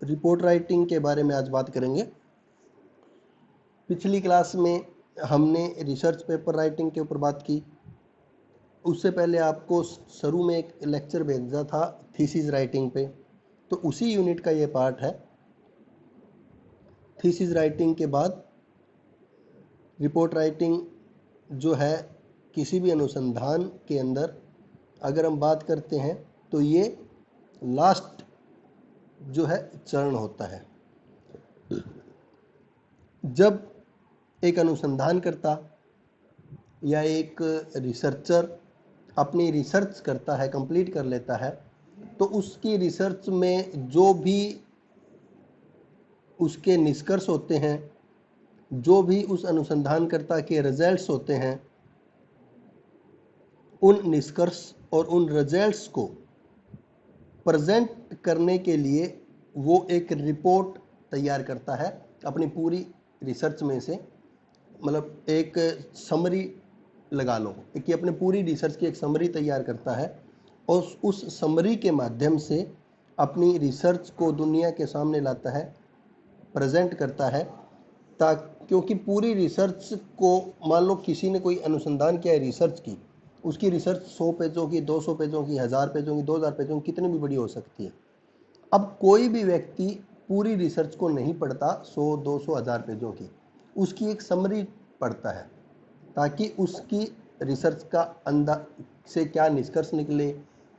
Report writing के बारे में आज बात करेंगे। पिछली क्लास में हमने रिसर्च पेपर राइटिंग के ऊपर बात की। उससे पहले आपको शुरू में एक लेक्चर भेजा था थीसिस राइटिंग पे, तो उसी यूनिट का ये पार्ट है। थीसिस राइटिंग के बाद रिपोर्ट राइटिंग जो है, किसी भी अनुसंधान के अंदर अगर हम बात करते हैं तो ये लास्ट जो है चरण होता है। जब एक अनुसंधानकर्ता या एक रिसर्चर अपनी रिसर्च करता है, कंप्लीट कर लेता है, तो उसकी रिसर्च में जो भी उसके निष्कर्ष होते हैं, जो भी उस अनुसंधानकर्ता के रिजल्ट्स होते हैं, उन निष्कर्ष और उन रिजल्ट्स को प्रेजेंट करने के लिए वो एक रिपोर्ट तैयार करता है अपनी पूरी रिसर्च में से। मतलब एक समरी लगा लो कि अपने पूरी रिसर्च की एक समरी तैयार करता है और उस समरी के माध्यम से अपनी रिसर्च को दुनिया के सामने लाता है, प्रेजेंट करता है। क्योंकि पूरी रिसर्च को, मान लो किसी ने कोई अनुसंधान किया है, रिसर्च की, उसकी रिसर्च 100 पेजों की, 200 पेजों की, 1000 पेजों की, 2000 पेजों की, कितनी भी बड़ी हो सकती है। अब कोई भी व्यक्ति पूरी रिसर्च को नहीं पढ़ता 100, 200, 1000 पेजों की, उसकी एक समरी पढ़ता है ताकि उसकी रिसर्च का अंदाज से क्या निष्कर्ष निकले,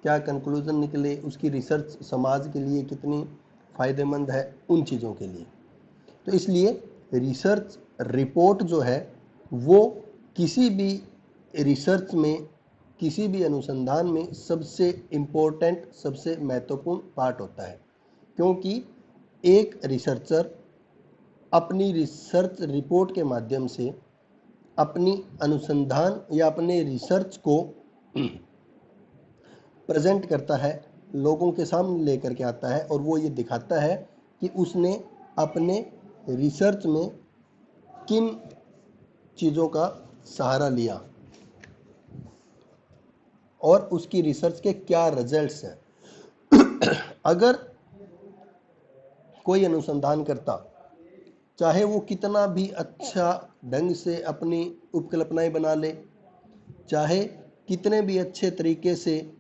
क्या कंक्लूजन निकले, उसकी रिसर्च समाज के लिए कितनी फ़ायदेमंद है, उन चीज़ों के लिए। तो इसलिए रिसर्च रिपोर्ट जो है वो किसी भी रिसर्च में, किसी भी अनुसंधान में सबसे इम्पोर्टेंट, सबसे महत्वपूर्ण पार्ट होता है। क्योंकि एक रिसर्चर अपनी रिसर्च रिपोर्ट के माध्यम से अपनी अनुसंधान या अपने रिसर्च को प्रेजेंट करता है, लोगों के सामने लेकर के आता है और वो ये दिखाता है कि उसने अपने रिसर्च में किन चीज़ों का सहारा लिया और उसकी रिसर्च के क्या रिजल्ट्स हैं। अगर कोई अनुसंधान करता, चाहे वो कितना भी अच्छा ढंग से अपनी उपकल्पनाएं बना ले, चाहे कितने भी अच्छे तरीके से,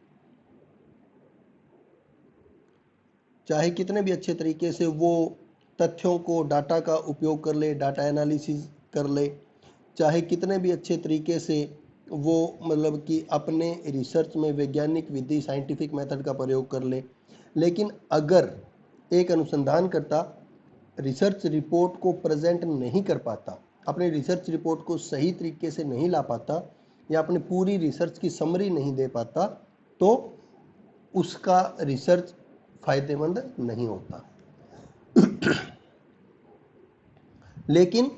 वो तथ्यों को, डाटा का उपयोग कर ले, डाटा एनालिसिस कर ले, चाहे कितने भी अच्छे तरीके से वो मतलब कि अपने रिसर्च में वैज्ञानिक विधि, साइंटिफिक मेथड का प्रयोग कर ले, लेकिन अगर एक अनुसंधानकर्ता रिसर्च रिपोर्ट को प्रेजेंट नहीं कर पाता, अपने रिसर्च रिपोर्ट को सही तरीके से नहीं ला पाता या अपनी पूरी रिसर्च की समरी नहीं दे पाता, तो उसका रिसर्च फायदेमंद नहीं होता। लेकिन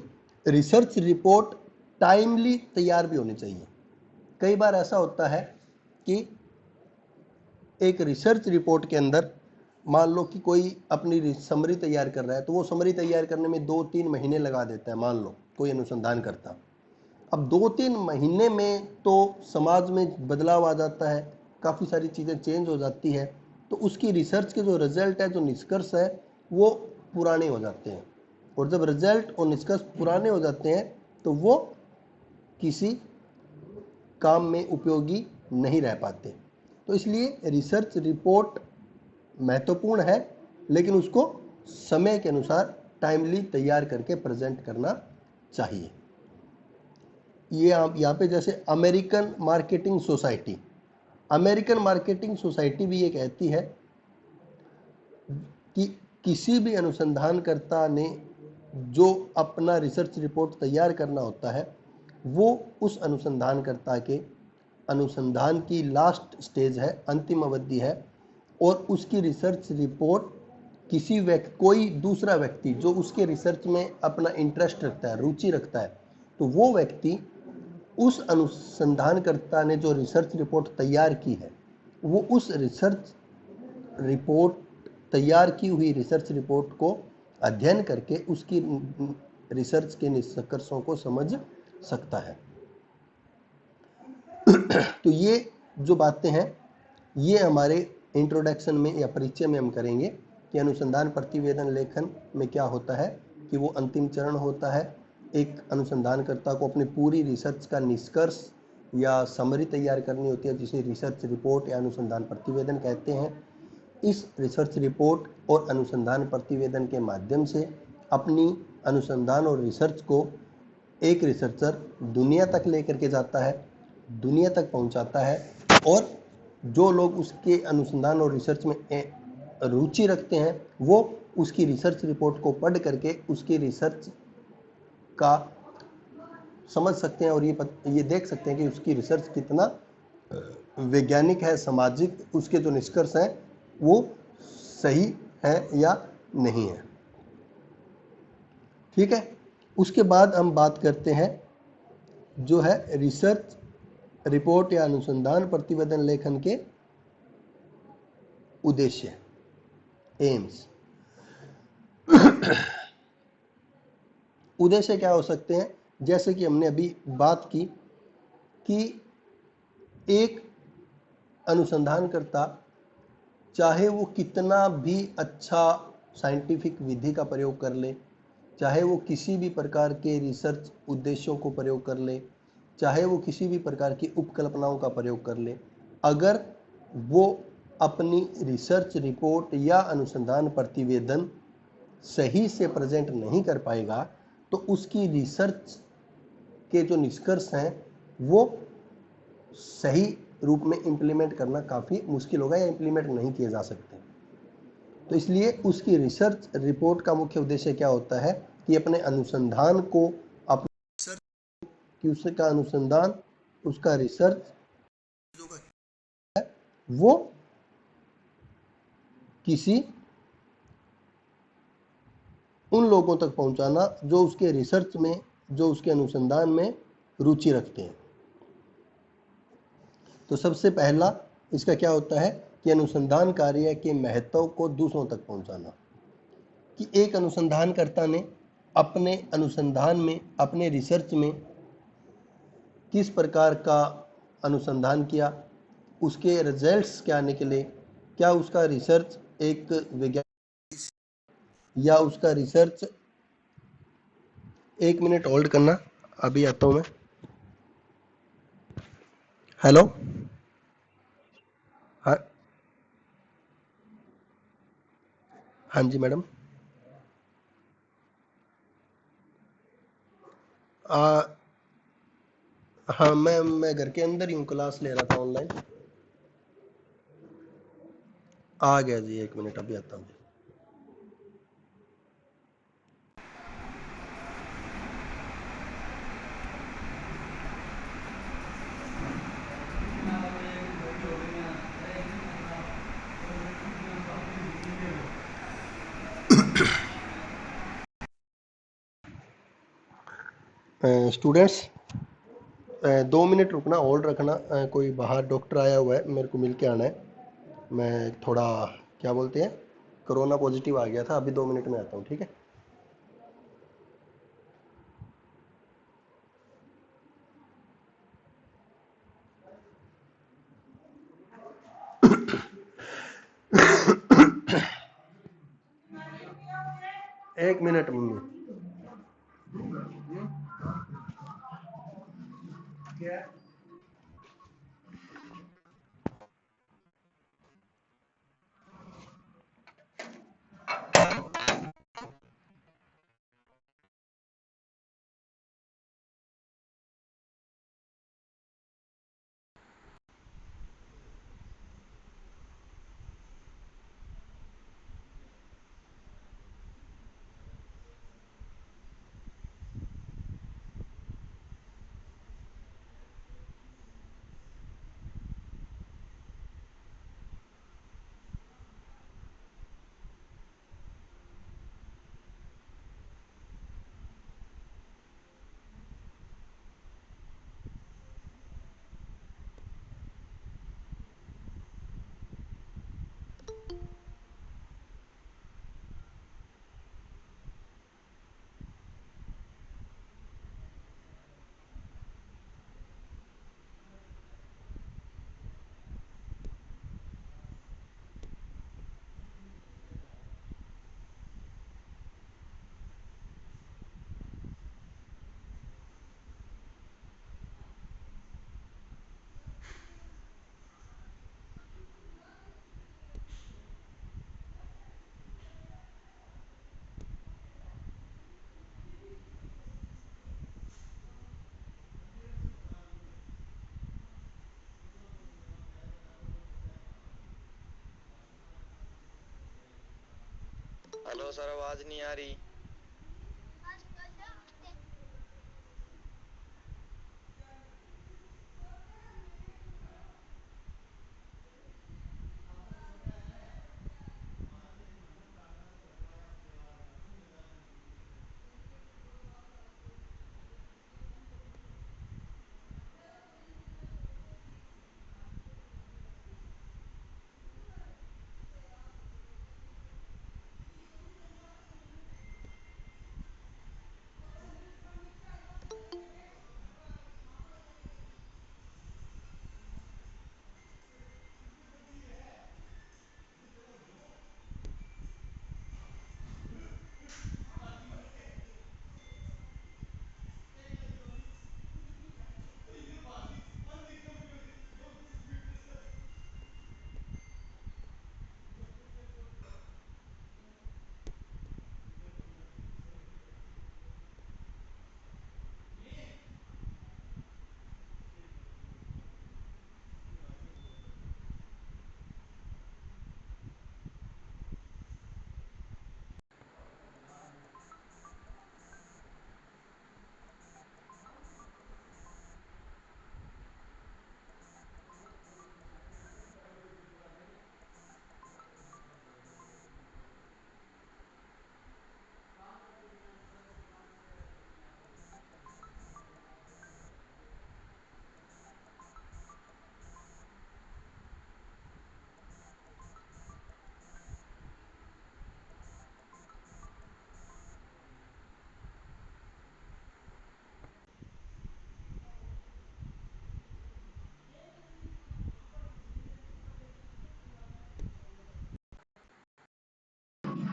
रिसर्च रिपोर्ट टाइमली तैयार भी होनी चाहिए। कई बार ऐसा होता है कि एक रिसर्च रिपोर्ट के अंदर, मान लो कि कोई अपनी समरी तैयार कर रहा है, तो वो समरी तैयार करने में 2-3 महीने लगा देता है, मान लो कोई अनुसंधान करता। अब 2-3 महीने में तो समाज में बदलाव आ जाता है, काफ़ी सारी चीज़ें चेंज हो जाती है, तो उसकी रिसर्च के जो रिजल्ट है, जो निष्कर्ष है, वो पुराने हो जाते हैं। और जब रिजल्ट और निष्कर्ष पुराने हो जाते हैं तो वो किसी काम में उपयोगी नहीं रह पाते। तो इसलिए रिसर्च रिपोर्ट महत्वपूर्ण है, लेकिन उसको समय के अनुसार टाइमली तैयार करके प्रेजेंट करना चाहिए। ये आप यहाँ पे जैसे अमेरिकन मार्केटिंग सोसाइटी भी ये कहती है कि किसी भी अनुसंधानकर्ता ने जो अपना रिसर्च रिपोर्ट तैयार करना होता है, वो उस अनुसंधानकर्ता के अनुसंधान की लास्ट स्टेज है, अंतिम अवधि है, और उसकी रिसर्च रिपोर्ट कोई दूसरा व्यक्ति जो उसके रिसर्च में अपना इंटरेस्ट रखता है, रुचि रखता है, तो वो व्यक्ति उस अनुसंधानकर्ता ने जो रिसर्च रिपोर्ट तैयार की है, वो उस तैयार की हुई रिसर्च रिपोर्ट को अध्ययन करके उसकी रिसर्च के निष्कर्षों को समझ सकता है। तो ये जो बातें हैं, ये हमारे इंट्रोडक्शन में या परिचय में हम करेंगे कि अनुसंधान प्रतिवेदन लेखन में क्या होता है कि वो अंतिम चरण होता है। एक अनुसंधानकर्ता को अपनी पूरी रिसर्च का निष्कर्ष या समरी तैयार करनी होती है, जिसे रिसर्च रिपोर्ट या अनुसंधान प्रतिवेदन कहते हैं। इस रिसर्च रिपोर्ट और अनुसंधान प्रतिवेदन के माध्यम से अपनी अनुसंधान और रिसर्च को एक रिसर्चर दुनिया तक लेकर के जाता है, दुनिया तक पहुंचाता है, और जो लोग उसके अनुसंधान और रिसर्च में रुचि रखते हैं वो उसकी रिसर्च रिपोर्ट को पढ़ करके उसकी रिसर्च का समझ सकते हैं और ये देख सकते हैं कि उसकी रिसर्च कितना वैज्ञानिक है, सामाजिक, उसके जो निष्कर्ष हैं वो सही है या नहीं है। ठीक है, उसके बाद हम बात करते हैं जो है रिसर्च रिपोर्ट या अनुसंधान प्रतिवेदन लेखन के उद्देश्य, एम्स। उद्देश्य क्या हो सकते हैं, जैसे कि हमने अभी बात की कि एक अनुसंधानकर्ता चाहे वो कितना भी अच्छा साइंटिफिक विधि का प्रयोग कर ले, चाहे वो किसी भी प्रकार के रिसर्च उद्देश्यों को प्रयोग कर ले, चाहे वो किसी भी प्रकार की उपकल्पनाओं का प्रयोग कर ले, अगर वो अपनी रिसर्च रिपोर्ट या अनुसंधान प्रतिवेदन सही से प्रेजेंट नहीं कर पाएगा तो उसकी रिसर्च के जो निष्कर्ष हैं वो सही रूप में इम्प्लीमेंट करना काफ़ी मुश्किल होगा या इम्प्लीमेंट नहीं किए जा सकते। तो इसलिए उसकी रिसर्च रिपोर्ट का मुख्य उद्देश्य क्या होता है कि अपने अनुसंधान को, अपने कि उसका अनुसंधान, उसका रिसर्च जो है वो किसी उन लोगों तक पहुंचाना जो उसके रिसर्च में, जो उसके अनुसंधान में रुचि रखते हैं। तो सबसे पहला इसका क्या होता है कि अनुसंधान कार्य के महत्व को दूसरों तक पहुंचाना, कि एक अनुसंधानकर्ता ने अपने अनुसंधान में, अपने रिसर्च में किस प्रकार का अनुसंधान किया, उसके रिजल्ट्स क्या निकले, क्या उसका रिसर्च एक वैज्ञानिक या उसका रिसर्च, एक मिनट होल्ड करना, अभी आता हूं मैं। हेलो, हाँ, हाँ जी मैडम। हाँ, मैं घर के अंदर ही हूँ, क्लास ले रहा था ऑनलाइन। आ गया जी, एक मिनट अभी आता हूँ। स्टूडेंट्स, 2 मिनट रुकना, होल्ड रखना, कोई बाहर डॉक्टर आया हुआ है, मेरे को मिल के आना है। मैं थोड़ा, क्या बोलते हैं, कोरोना पॉजिटिव आ गया था, अभी 2 मिनट में आता हूँ, ठीक है। एक मिनट मम्मी। हेलो सर, आवाज नहीं आ रही।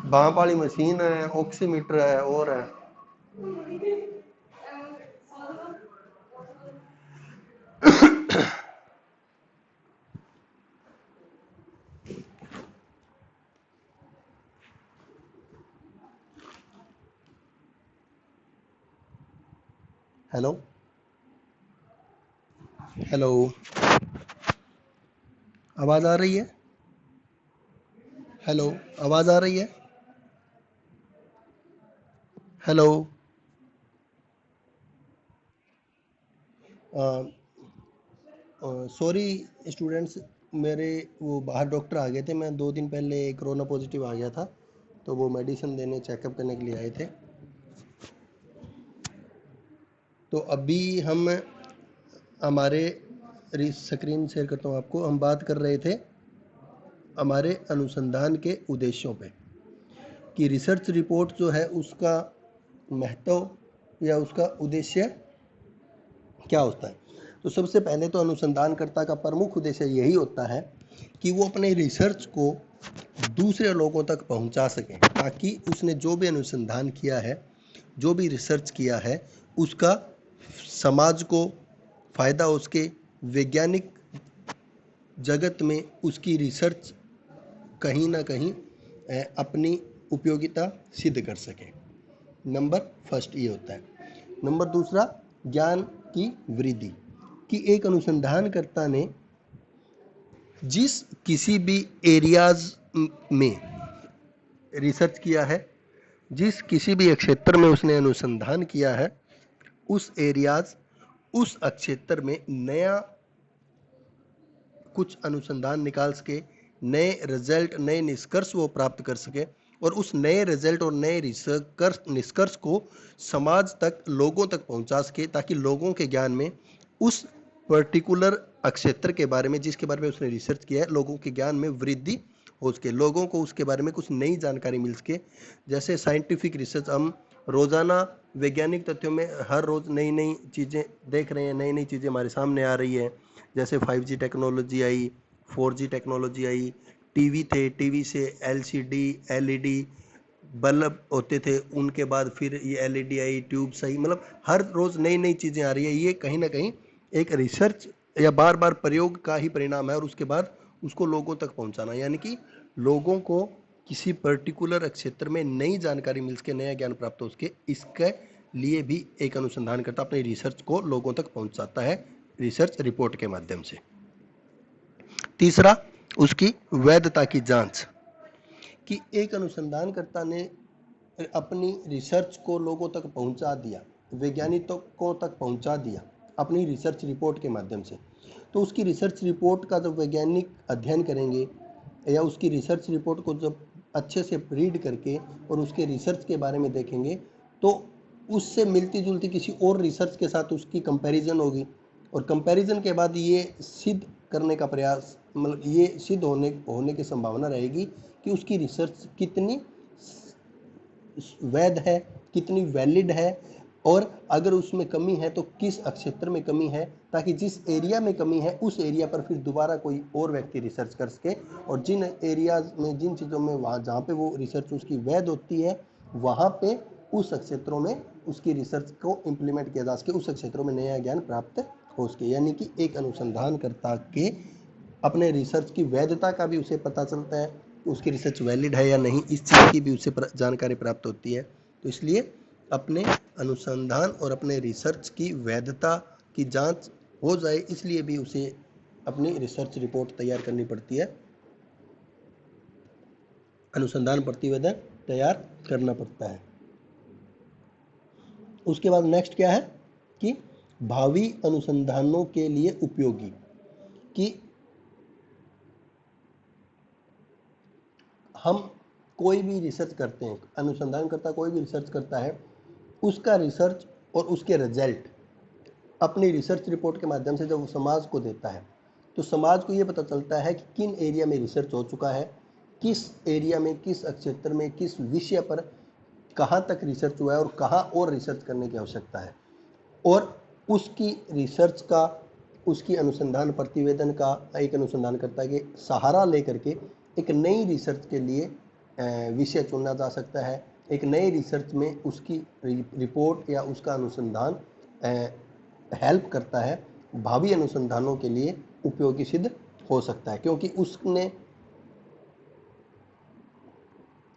भाप वाली मशीन है, ऑक्सीमीटर है और है। हेलो हेलो, आवाज आ रही है? हेलो, आवाज आ रही है? हेलो। सॉरी स्टूडेंट्स, मेरे वो बाहर डॉक्टर आ गए थे। मैं 2 दिन पहले कोरोना पॉजिटिव आ गया था, तो वो मेडिसिन देने चेकअप करने के लिए आए थे। तो अभी हम हमारे स्क्रीन शेयर करता हूँ आपको। हम बात कर रहे थे हमारे अनुसंधान के उद्देश्यों पे, कि रिसर्च रिपोर्ट जो है उसका महत्व या उसका उद्देश्य क्या होता है। तो सबसे पहले तो अनुसंधानकर्ता का प्रमुख उद्देश्य यही होता है कि वो अपने रिसर्च को दूसरे लोगों तक पहुंचा सके, ताकि उसने जो भी अनुसंधान किया है, जो भी रिसर्च किया है, उसका समाज को फ़ायदा, उसके वैज्ञानिक जगत में उसकी रिसर्च कहीं ना कहीं अपनी उपयोगिता सिद्ध कर सके। नंबर फर्स्ट ये होता है। नंबर दूसरा, ज्ञान की वृद्धि, कि एक अनुसंधानकर्ता ने जिस किसी भी एरियाज में रिसर्च किया है, जिस किसी भी क्षेत्र में उसने अनुसंधान किया है, उस एरियाज, उस क्षेत्र में नया कुछ अनुसंधान निकाल सके, नए रिजल्ट, नए निष्कर्ष वो प्राप्त कर सके, और उस नए रिजल्ट और नए निष्कर्ष को समाज तक, लोगों तक पहुंचा सके, ताकि लोगों के ज्ञान में उस पर्टिकुलर क्षेत्र के बारे में, जिसके बारे में उसने रिसर्च किया है, लोगों के ज्ञान में वृद्धि हो सके, लोगों को उसके बारे में कुछ नई जानकारी मिल सके। जैसे साइंटिफिक रिसर्च, हम रोज़ाना वैज्ञानिक तथ्यों में हर रोज़ नई नई चीज़ें देख रहे हैं, नई नई चीज़ें हमारे सामने आ रही है। जैसे 5G टेक्नोलॉजी आई, 4G टेक्नोलॉजी आई, टीवी थे, टीवी से LCD, LED बल्ब होते थे, उनके बाद फिर ये LED आई, ट्यूब्स आई, मतलब हर रोज़ नई नई चीज़ें आ रही है। ये कहीं ना कहीं एक रिसर्च या बार बार प्रयोग का ही परिणाम है, और उसके बाद उसको लोगों तक पहुंचाना, यानी कि लोगों को किसी पर्टिकुलर क्षेत्र में नई जानकारी मिल सके, नया ज्ञान प्राप्त हो सके, इसके लिए भी एक अनुसंधानकर्ता अपनी रिसर्च को लोगों तक पहुंचाता है, रिसर्च रिपोर्ट के माध्यम से। तीसरा, उसकी वैधता की जांच, कि एक अनुसंधानकर्ता ने अपनी रिसर्च को लोगों तक पहुंचा दिया, वैज्ञानिकों तक पहुंचा दिया अपनी रिसर्च रिपोर्ट के माध्यम से, तो उसकी रिसर्च रिपोर्ट का जब वैज्ञानिक अध्ययन करेंगे या उसकी रिसर्च रिपोर्ट को जब अच्छे से रीड करके और उसके रिसर्च के बारे में देखेंगे, तो उससे मिलती जुलती किसी और रिसर्च के साथ उसकी कंपैरिजन होगी, और कंपैरिजन के बाद ये सिद्ध करने का प्रयास, मतलब ये सिद्ध होने की संभावना रहेगी कि उसकी रिसर्च कितनी वैध है, कितनी वैलिड है, और अगर उसमें कमी है तो किस क्षेत्र में कमी है, ताकि जिस एरिया में कमी है उस एरिया पर फिर दोबारा कोई और व्यक्ति रिसर्च कर सके, और जिन एरियाज में, जिन चीज़ों में वहाँ जहाँ पे वो रिसर्च उसकी वैध होती है, वहाँ पे उस क्षेत्रों में उसकी रिसर्च को इम्प्लीमेंट किया जा सके, उस क्षेत्रों में नया ज्ञान प्राप्त हो सके। यानी कि एक अनुसंधानकर्ता के अपने रिसर्च की वैधता का भी उसे पता चलता है कि उसकी रिसर्च वैलिड है या नहीं, इस चीज़ की भी उसे जानकारी प्राप्त होती है। तो इसलिए अपने अनुसंधान और अपने रिसर्च की वैधता की जांच हो जाए, इसलिए भी उसे अपनी रिसर्च रिपोर्ट तैयार करनी पड़ती है, अनुसंधान प्रतिवेदन तैयार करना पड़ता है। उसके बाद नेक्स्ट क्या है कि भावी अनुसंधानों के लिए उपयोगी, कि हम कोई भी रिसर्च करते हैं, अनुसंधानकर्ता कोई भी रिसर्च करता है, उसका रिसर्च और उसके रिजल्ट अपनी रिसर्च रिपोर्ट के माध्यम से जब वो समाज को देता है, तो समाज को ये पता चलता है कि किन एरिया में रिसर्च हो चुका है, किस एरिया में, किस क्षेत्र में, किस विषय पर कहाँ तक रिसर्च हुआ है और कहाँ और रिसर्च करने की आवश्यकता है, और उसकी रिसर्च का, उसकी अनुसंधान प्रतिवेदन का, एक अनुसंधानकर्ता के सहारा लेकर के एक नई रिसर्च के लिए विषय चुना जा सकता है। एक नई रिसर्च में उसकी रिपोर्ट या उसका अनुसंधान हेल्प करता है, भावी अनुसंधानों के लिए उपयोगी सिद्ध हो सकता है, क्योंकि उसने,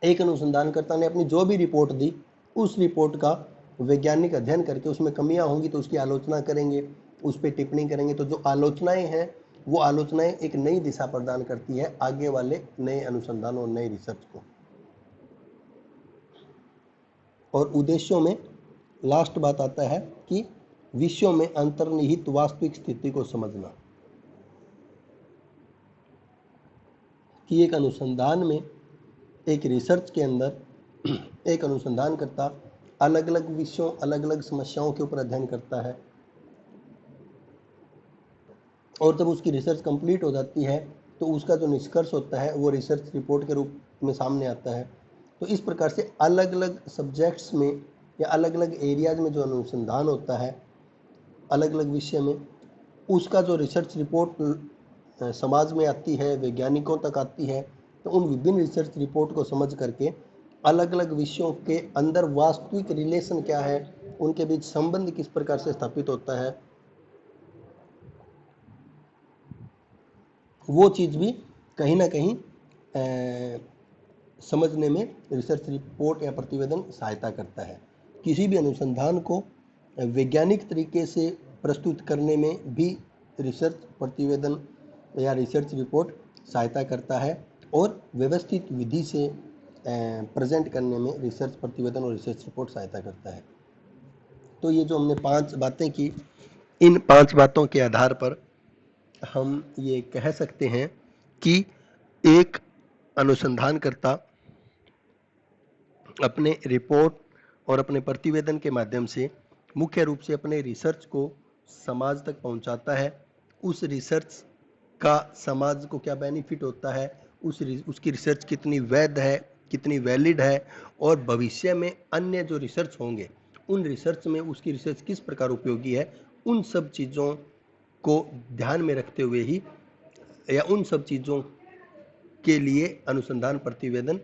एक अनुसंधानकर्ता ने अपनी जो भी रिपोर्ट दी, उस रिपोर्ट का वैज्ञानिक अध्ययन करके उसमें कमियां होंगी तो उसकी आलोचना करेंगे, उस पर टिप्पणी करेंगे, तो जो आलोचनाएं हैं वो आलोचनाएं एक नई दिशा प्रदान करती है आगे वाले नए अनुसंधान और नए रिसर्च को। और उद्देश्यों में लास्ट बात आता है कि विषयों में अंतर्निहित वास्तविक स्थिति को समझना, कि एक अनुसंधान में, एक रिसर्च के अंदर एक अनुसंधानकर्ता अलग अलग विषयों, अलग अलग समस्याओं के ऊपर अध्ययन करता है, और जब उसकी रिसर्च कंप्लीट हो जाती है तो उसका जो निष्कर्ष होता है वो रिसर्च रिपोर्ट के रूप में सामने आता है। तो इस प्रकार से अलग अलग सब्जेक्ट्स में या अलग अलग एरियाज में जो अनुसंधान होता है, अलग अलग विषय में, उसका जो रिसर्च रिपोर्ट समाज में आती है, वैज्ञानिकों तक आती है, तो उन विभिन्न रिसर्च रिपोर्ट को समझ करके अलग अलग विषयों के अंदर वास्तविक रिलेशन क्या है, उनके बीच संबंध किस प्रकार से स्थापित होता है, वो चीज़ भी कहीं ना कहीं समझने में रिसर्च रिपोर्ट या प्रतिवेदन सहायता करता है। किसी भी अनुसंधान को वैज्ञानिक तरीके से प्रस्तुत करने में भी रिसर्च प्रतिवेदन या रिसर्च रिपोर्ट सहायता करता है, और व्यवस्थित विधि से प्रेजेंट करने में रिसर्च प्रतिवेदन और रिसर्च रिपोर्ट सहायता करता है। तो ये जो हमने 5 बातें की, इन 5 बातों के आधार पर हम ये कह सकते हैं कि एक अनुसंधानकर्ता अपने रिपोर्ट और अपने प्रतिवेदन के माध्यम से मुख्य रूप से अपने रिसर्च को समाज तक पहुंचाता है। उस रिसर्च का समाज को क्या बेनिफिट होता है, उसकी रिसर्च कितनी वैध है, कितनी वैलिड है, और भविष्य में अन्य जो रिसर्च होंगे उन रिसर्च में उसकी रिसर्च किस प्रकार उपयोगी है, उन सब चीज़ों को ध्यान में रखते हुए ही, या उन सब चीज़ों के लिए अनुसंधान प्रतिवेदन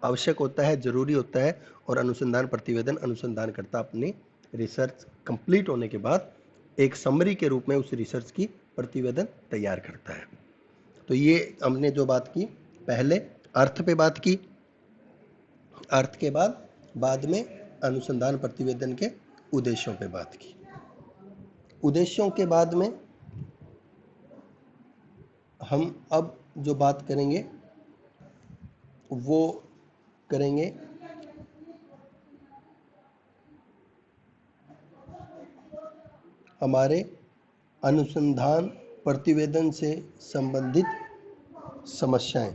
आवश्यक होता है, जरूरी होता है, और अनुसंधान प्रतिवेदन अनुसंधानकर्ता अपनी रिसर्च कंप्लीट होने के बाद एक समरी के रूप में उस रिसर्च की प्रतिवेदन तैयार करता है। तो ये हमने जो बात की, पहले अर्थ पे बात की, अर्थ के बाद में अनुसंधान प्रतिवेदन के उद्देश्यों पे बात की। उद्देश्यों के बाद में हम अब जो बात करेंगे वो करेंगे हमारे अनुसंधान प्रतिवेदन से संबंधित समस्याएं।